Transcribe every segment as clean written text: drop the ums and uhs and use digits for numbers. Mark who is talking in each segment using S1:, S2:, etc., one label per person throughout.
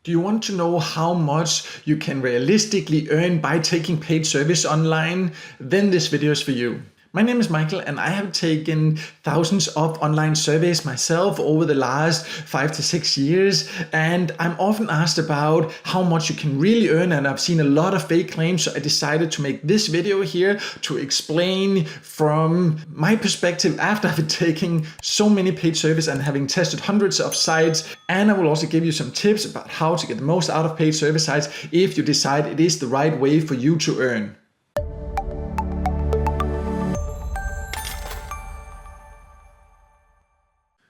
S1: Do you want to know how much you can realistically earn by taking paid service online? Then this video is for you. My name is Michael and I have taken thousands of online surveys myself over the last 5 to 6 years, and I'm often asked about how much you can really earn, and I've seen a lot of fake claims, so I decided to make this video here to explain from my perspective after I've been taking so many paid service and having tested hundreds of sites. And I will also give you some tips about how to get the most out of paid service sites if you decide it is the right way for you to earn.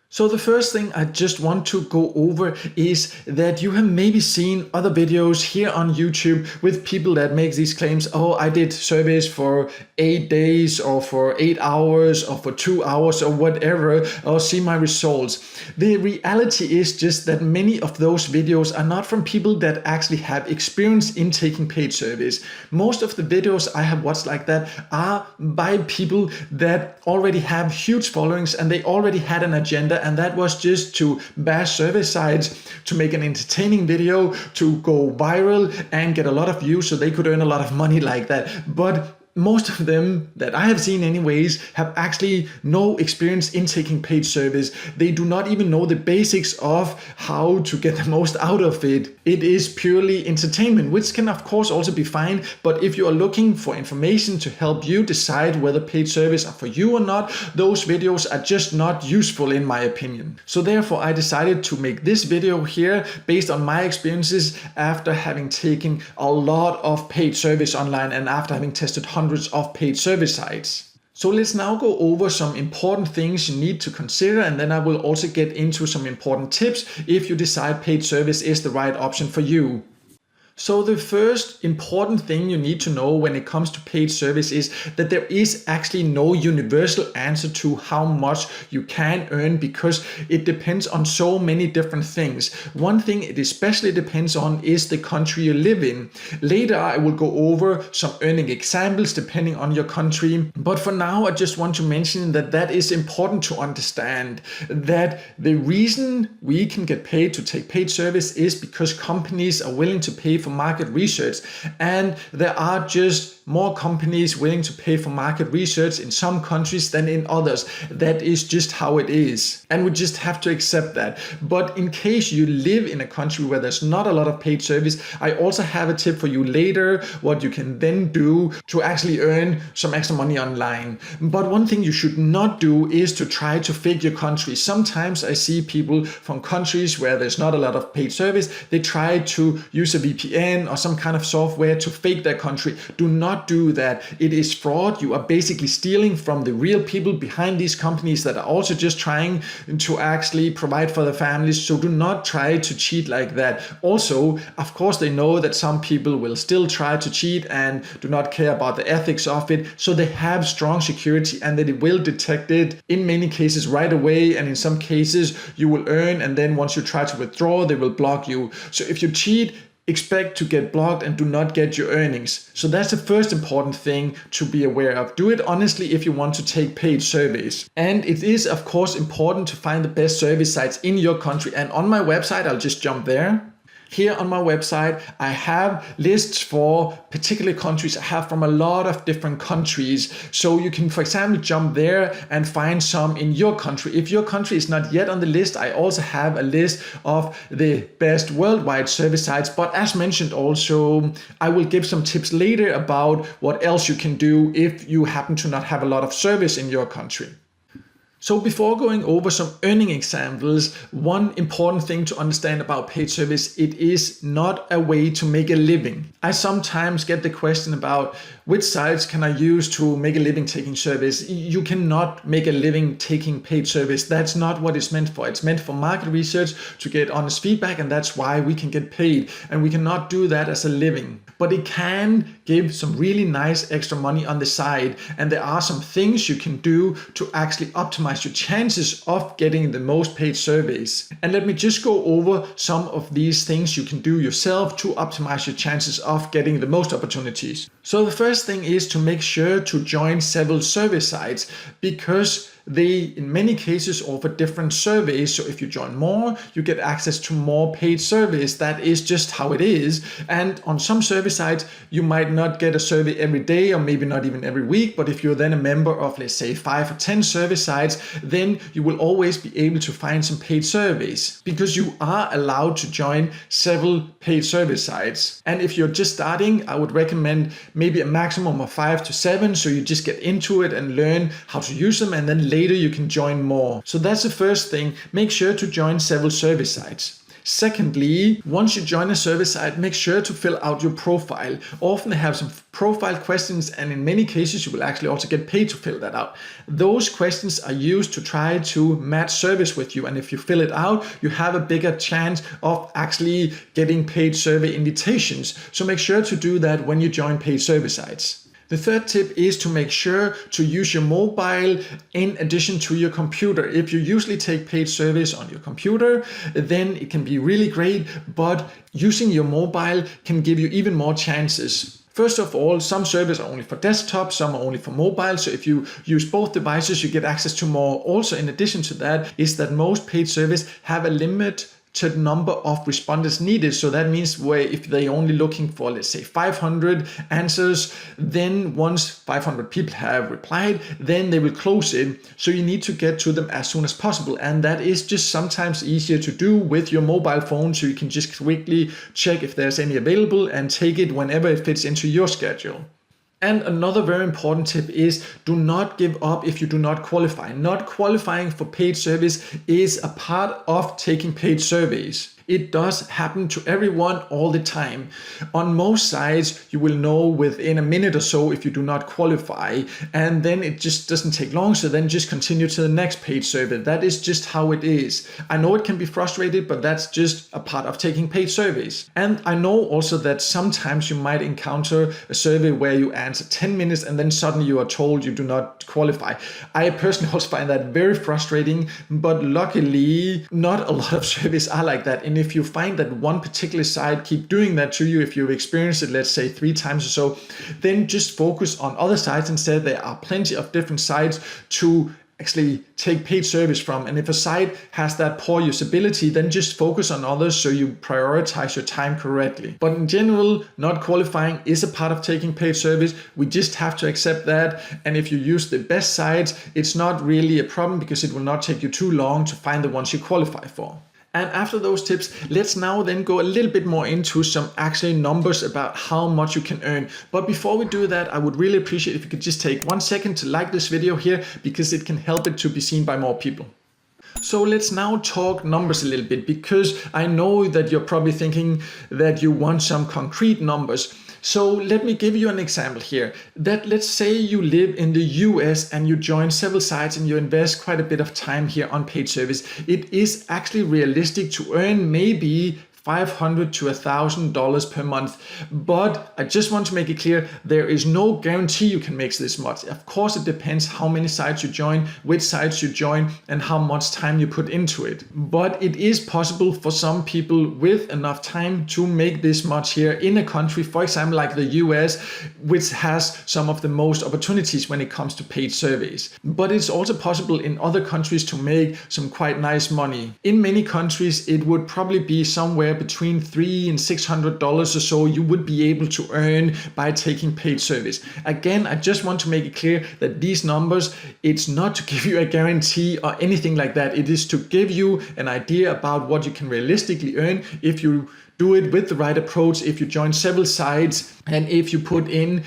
S1: So the first thing I just want to go over is that you have maybe seen other videos here on YouTube with people that make these claims. Oh, I did surveys for 8 days or for 8 hours or for 2 hours or whatever, or see my results. The reality is just that many of those videos are not from people that actually have experience in taking paid service. Most of the videos I have watched like that are by people that already have huge followings and they already had an agenda, and that was just to bash service sites, to make an entertaining video, to go viral and get a lot of views so they could earn a lot of money like that. But most of them that I have seen anyways have actually no experience in taking paid service. They do not even know the basics of how to get the most out of it. It is purely entertainment, which can of course also be fine, but if you are looking for information to help you decide whether paid service are for you or not, those videos are just not useful in my opinion. So therefore I decided to make this video here based on my experiences after having taken a lot of paid service online and after having tested hundreds of paid service sites. So let's now go over some important things you need to consider, and then I will also get into some important tips if you decide paid service is the right option for you. So the first important thing you need to know when it comes to paid service is that there is actually no universal answer to how much you can earn, because it depends on so many different things. One thing it especially depends on is the country you live in. Later I will go over some earning examples depending on your country, but for now I just want to mention that that is important to understand, that the reason we can get paid to take paid service is because companies are willing to pay for market research, and there are just more companies willing to pay for market research in some countries than in others. That is just how it is, and we just have to accept that. But in case you live in a country where there's not a lot of paid service, I also have a tip for you later what you can then do to actually earn some extra money online. But one thing you should not do is to try to fake your country. Sometimes I see people from countries where there's not a lot of paid service, they try to use a VPN or some kind of software to fake their country. Do not do that. It is fraud. You are basically stealing from the real people behind these companies that are also just trying to actually provide for their families. So do not try to cheat like that. Also, of course, they know that some people will still try to cheat and do not care about the ethics of it. So they have strong security, and that it will detect it in many cases right away. And in some cases you will earn, and then once you try to withdraw, they will block you. So if you cheat, expect to get blocked and do not get your earnings. So that's the first important thing to be aware of. Do it honestly if you want to take paid surveys. And it is of course important to find the best service sites in your country. And on my website, I'll just jump there. Here on my website, I have lists for particular countries. I have from a lot of different countries. So you can, for example, jump there and find some in your country. If your country is not yet on the list, I also have a list of the best worldwide service sites. But as mentioned also, I will give some tips later about what else you can do if you happen to not have a lot of service in your country. So before going over some earning examples, one important thing to understand about paid service, it is not a way to make a living. I sometimes get the question about which sites can I use to make a living taking service. You cannot make a living taking paid service. That's not what it's meant for. It's meant for market research, to get honest feedback, and that's why we can get paid. And we cannot do that as a living. But it can give some really nice extra money on the side. And there are some things you can do to actually optimize your chances of getting the most paid surveys. And let me just go over some of these things you can do yourself to optimize your chances of getting the most opportunities. So the first thing is to make sure to join several survey sites, because they in many cases offer different surveys. So if you join more, you get access to more paid surveys. That is just how it is. And on some survey sites, you might not get a survey every day or maybe not even every week. But if you're then a member of, let's say, 5 or 10 survey sites, then you will always be able to find some paid surveys because you are allowed to join several paid survey sites. And if you're just starting, I would recommend maybe a maximum of 5 to 7. So you just get into it and learn how to use them, and then later you can join more. So that's the first thing. Make sure to join several survey sites. Secondly, once you join a survey site, make sure to fill out your profile. Often they have some profile questions, and in many cases you will actually also get paid to fill that out. Those questions are used to try to match surveys with you, and if you fill it out, you have a bigger chance of actually getting paid survey invitations. So make sure to do that when you join paid survey sites. The third tip is to make sure to use your mobile in addition to your computer. If you usually take paid surveys on your computer, then it can be really great, but using your mobile can give you even more chances. First of all, some surveys are only for desktop, some are only for mobile. So if you use both devices, you get access to more. Also, in addition to that, is that most paid surveys have a limit to the number of respondents needed. So that means where if they're only looking for, let's say, 500 answers, then once 500 people have replied, then they will close it. So you need to get to them as soon as possible. And that is just sometimes easier to do with your mobile phone. So you can just quickly check if there's any available and take it whenever it fits into your schedule. And another very important tip is do not give up if you do not qualify. Not qualifying for paid service is a part of taking paid surveys. It does happen to everyone all the time. On most sites, you will know within a minute or so if you do not qualify, and then it just doesn't take long. So then just continue to the next paid survey. That is just how it is. I know it can be frustrated, but that's just a part of taking paid surveys. And I know also that sometimes you might encounter a survey where you answer 10 minutes and then suddenly you are told you do not qualify. I personally also find that very frustrating, but luckily not a lot of surveys are like that. And if you find that one particular site keep doing that to you, if you've experienced it, let's say 3 times or so, then just focus on other sites instead. There are plenty of different sites to actually take paid service from. And if a site has that poor usability, then just focus on others so you prioritize your time correctly. But in general, not qualifying is a part of taking paid service. We just have to accept that. And if you use the best sites, it's not really a problem because it will not take you too long to find the ones you qualify for. And after those tips, let's now then go a little bit more into some actually numbers about how much you can earn. But before we do that, I would really appreciate if you could just take 1 second to like this video here because it can help it to be seen by more people. So let's now talk numbers a little bit because I know that you're probably thinking that you want some concrete numbers. So let me give you an example here. That let's say you live in the US and you join several sites and you invest quite a bit of time here on paid service. It is actually realistic to earn maybe $500 to $1,000 per month. But I just want to make it clear, there is no guarantee you can make this much. Of course, it depends how many sites you join, which sites you join, and how much time you put into it. But it is possible for some people with enough time to make this much here in a country, for example, like the US, which has some of the most opportunities when it comes to paid surveys. But it's also possible in other countries to make some quite nice money. In many countries, it would probably be somewhere between $300 and $600 or so you would be able to earn by taking paid service. Again, I just want to make it clear that these numbers, it's not to give you a guarantee or anything like that. It is to give you an idea about what you can realistically earn if you do it with the right approach, if you join several sites, and if you put in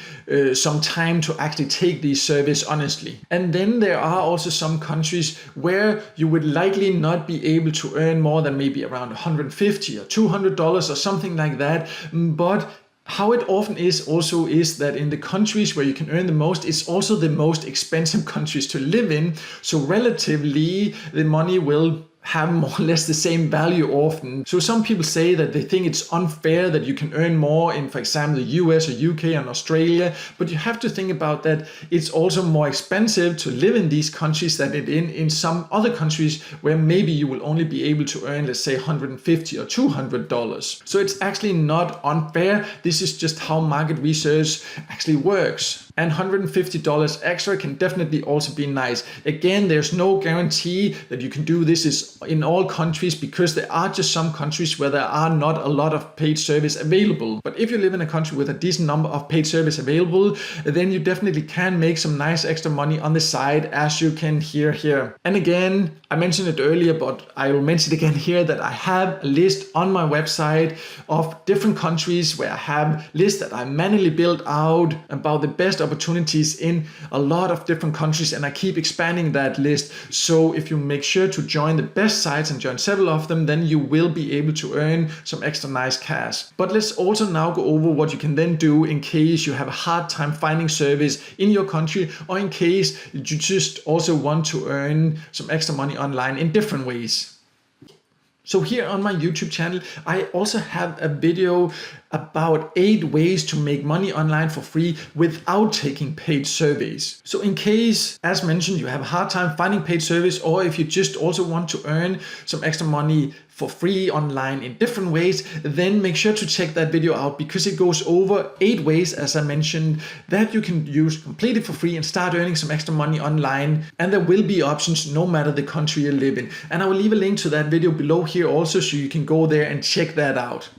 S1: some time to actually take these surveys honestly. And then there are also some countries where you would likely not be able to earn more than maybe around $150 or $200 or something like that. But how it often is also is that in the countries where you can earn the most, it's also the most expensive countries to live in. So relatively, the money will have more or less the same value often. So some people say that they think it's unfair that you can earn more in, for example, the US or UK and Australia, but you have to think about that it's also more expensive to live in these countries than it in some other countries where maybe you will only be able to earn, let's say, $150 or $200. So it's actually not unfair. This is just how market research actually works. and $150 extra can definitely also be nice. Again, there's no guarantee that you can do this is in all countries, because there are just some countries where there are not a lot of paid service available. But if you live in a country with a decent number of paid service available, then you definitely can make some nice extra money on the side, as you can hear here. And again, I mentioned it earlier, but I will mention it again here, that I have a list on my website of different countries where I have lists that I manually built out about the best opportunities in a lot of different countries, and I keep expanding that list. So if you make sure to join the best sites and join several of them, then you will be able to earn some extra nice cash. But let's also now go over what you can then do in case you have a hard time finding service in your country, or in case you just also want to earn some extra money online in different ways. So here on my YouTube channel, I also have a video about 8 ways to make money online for free without taking paid surveys. So in case, as mentioned, you have a hard time finding paid service, or if you just also want to earn some extra money for free online in different ways, then make sure to check that video out, because it goes over 8 ways, as I mentioned, that you can use completely for free and start earning some extra money online. And there will be options no matter the country you live in. And I will leave a link to that video below here also, so you can go there and check that out.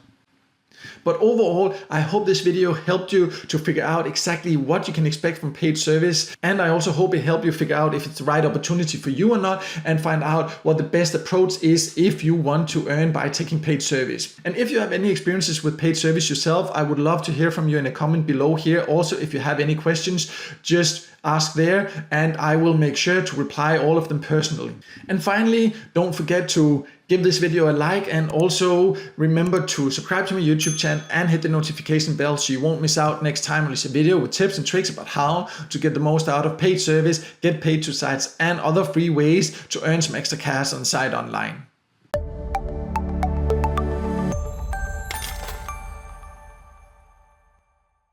S1: But overall, I hope this video helped you to figure out exactly what you can expect from paid service. And I also hope it helped you figure out if it's the right opportunity for you or not, and find out what the best approach is if you want to earn by taking paid service. And if you have any experiences with paid service yourself, I would love to hear from you in a comment below here. Also, if you have any questions, just ask there, and I will make sure to reply all of them personally. And finally, don't forget to give this video a like, and also remember to subscribe to my YouTube channel and hit the notification bell so you won't miss out next time I release a video with tips and tricks about how to get the most out of paid service, get paid to sites, and other free ways to earn some extra cash on the site online.